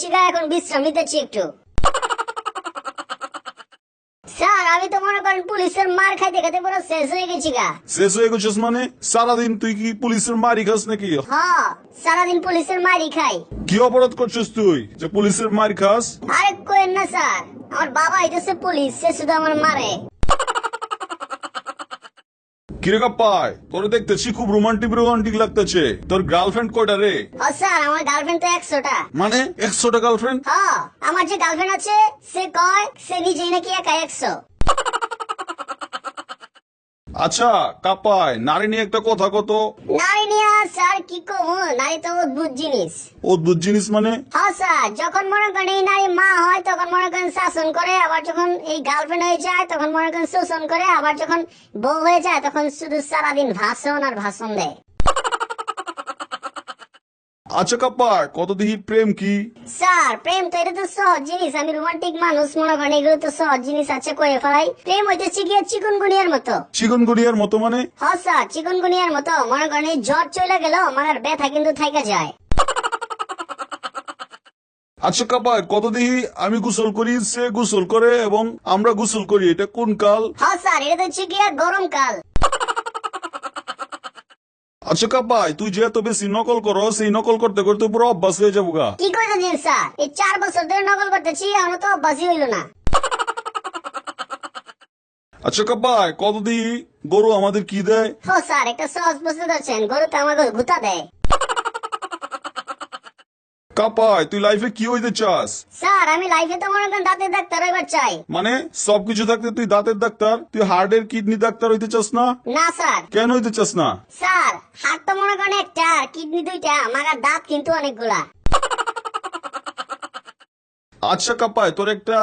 চিকা এখন বিশ্রাম নিতেছি একটু। স্যার আমি তো মনে করেন পুলিশের মার খাইতে খাইতে পুরো শেষ হয়ে গেছি গা। শেষ হয়ে গেছিস মানে? সারাদিন তুই কি পুলিশের মারি খাস নাকি? হ্যাঁ সারাদিন পুলিশের মারই খাই। কি অপরাধ করছিস তুই যে পুলিশের মারি খাস? আরে কোয়েন না স্যার, আমার বাবা হইতেছে পুলিশ, সে শুধু আমার মারে। কিরে কাপ্পাই, তোর দেখতেছি খুব রোমান্টিক লাগতেছে। তোর গার্লফ্রেন্ড কয়টা রে? ও স্যার আমার গার্লফ্রেন্ড তো 100টা। মানে 100টা গার্লফ্রেন্ড? হ্যাঁ আমার যে গার্লফ্রেন্ড আছে সে কয় সে নিজেই নাকি একা 100। আচ্ছা কাপ্পাই, নারী নিয়ে একটা কথা কত। নারী নিয়ে স্যার কি কম, নারী তো অদ্ভুত জিনিস। অদ্ভুত জিনিস মানে? হ্যাঁ স্যার, যখন মনে করেন এই নারী মা হয় তখন মনে করেন শাসন করে, আবার যখন এই গার্লফ্রেন্ড হয়ে যায় তখন মনে করেন শোষণ করে, আবার যখন বউ হয়ে যায় তখন শুধু সারাদিন ভাষণ আর ভাষণ দেয়। আচ্ছা কাপ্পাই, কত দেখি প্রেম কি? স্যার প্রেম তো এটা তো সহজ জিনিস, আমি রোমান্টিক মানুষ, মনে করেন এগুলো তো সহজ জিনিস আছে, কয়ে ফেলাই। প্রেম হইতেছে গিয়ে চিকুনগুনিয়ার মতো। চিকনগুনিয়ার মতো মানে? হ্যাঁ স্যার চিকুনগুনিয়ার মতো, মনে করেন এই জ্বর চলে গেল মাগার ব্যথা কিন্তু থাইকা যায়। আচ্ছা কাপ্পাই, কত দেখি আমি গোসল করি, সে গোসল করে এবং আমরা গোসল করি, এটা কোন কাল? হ্যাঁ স্যার এটা তো হচ্ছে গিয়ে গরমকাল। আচ্ছা কাপ্পাই, তুই যে এত বেশি নকল করো, সেই নকল করতে করতে পুরো অভ্যাস হয়ে যাবো গা। কি কইতেছেন স্যার, এই 4 বছর ধরে নকল করতেছি এখনো তো অভ্যাসই হইল না। আচ্ছা কাপ্পাই, কত দেখি গরু আমাদের কি দেয়? ও স্যার একটা সহজ প্রশ্ন করছেন, গরু তো আমাকে গুতা দেয়। কাপ্পাই, তুই লাইফে কি হইতে চাস? স্যার আমি লাইফে তো মনে করেন দাঁতের ডাক্তার হইবার চাই। মানে সবকিছু থাকতে তুই দাঁতের ডাক্তার, তুই হার্টের কিডনি ডাক্তার হইতে চাস না? না স্যার। কেন হইতে চাস না? স্যার হাত তো মনে করেন একটা আর কিডনি 2টা, মাগার দাঁত কিন্তু অনেকগুলা। আচ্ছা কাপ্পাই, তোর একটা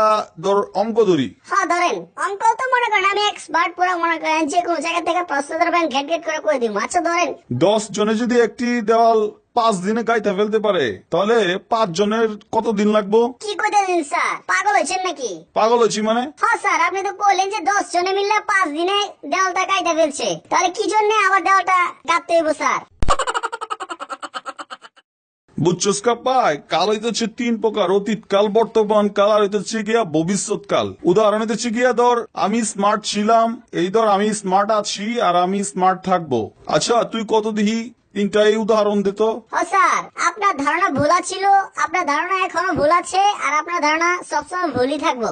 ধর অঙ্ক ধরি। হ্যাঁ ধরেন, অঙ্ক তো মনে করেন আমি এক্সপার্ট, পুরো মনে করেন যে কোনো জায়গা থেকে প্রশ্ন ধরবেন ঘেট ঘেট করে কই দিব। আচ্ছা ধরেন 10 জনে যদি একটি দেওয়াল 5 দিনে গাইতে ফেলতে পারে, তাহলে 5 জনের কত দিন লাগবো? কি কইতেছেন স্যার, পাগল হয়েছেন নাকি? পাগল হচ্ছি মানে? হ্যাঁ স্যার আপনি তো বললেন যে 10 জনে মিলে 5 দিনে দেওয়ালটা কাইটা ফেলছে, তাহলে কি জন্য আবার দেওয়ালটা কাটতে হইব স্যার? বুঝছস কাপ্পাই, কাল হইতেছে 3 প্রকার: অতীতকাল, বর্তমান কাল, আর হইতেছে গিয়া ভবিষ্যৎকাল। উদাহরণ হইতেছে গিয়া ধর আমি স্মার্ট ছিলাম, এই ধর আমি স্মার্ট আছি আর আমি স্মার্ট থাকবো। আচ্ছা তুই কত দিহি 3টা এই উদাহরণ দে তো। ও স্যার আপনার ধারণা ভুল ছিল, আপনার ধারণা এখনো ভুল আছে, আর আপনার ধারণা সবসময় ভুলই থাকবো।